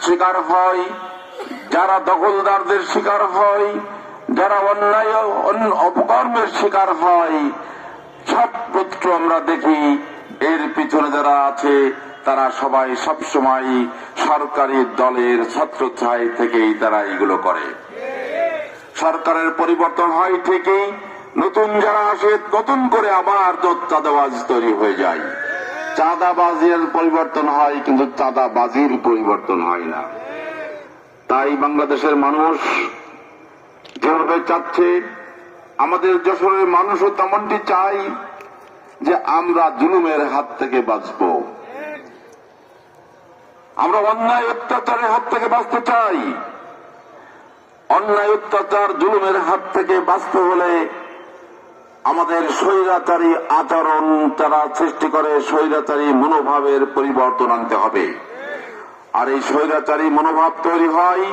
শিকার হয়, যারা দখলদারদের শিকার হয়, যারা অন্যায় অপকর্মের শিকার হয়, সব পত্র আমরা দেখি এর পিছনে যারা আছে তারা সবাই সবসময় সরকারি দলের ছত্রছায়া থেকেই তারা এগুলো করে। সরকারের পরিবর্তন হয় ঠিকই, নতুন যারা আসে নতুন করে আবার চাঁদাবাজ তৈরি হয়ে যায়। চাঁদাবাজির পরিবর্তন হয় কিন্তু চাঁদাবাজির পরিবর্তন হয় না। তাই বাংলাদেশের মানুষ যেভাবে চাচ্ছে, আমাদের যশোরের মানুষও তেমনটি চাই যে আমরা জুলুমের হাত থেকে বাঁচব, আমরা অন্যায় অত্যাচারের হাত থেকে বাঁচতে চাই। অন্যায় অত্যাচার জুলুমের হাত থেকে বাঁচতে হলে আমাদের স্বৈরাচারী আচরণ তারা সৃষ্টি করে স্বৈরাচারী মনোভাবের পরিবর্তন আনতে হবে। আর এই স্বৈরাচারী মনোভাব তৈরি হয়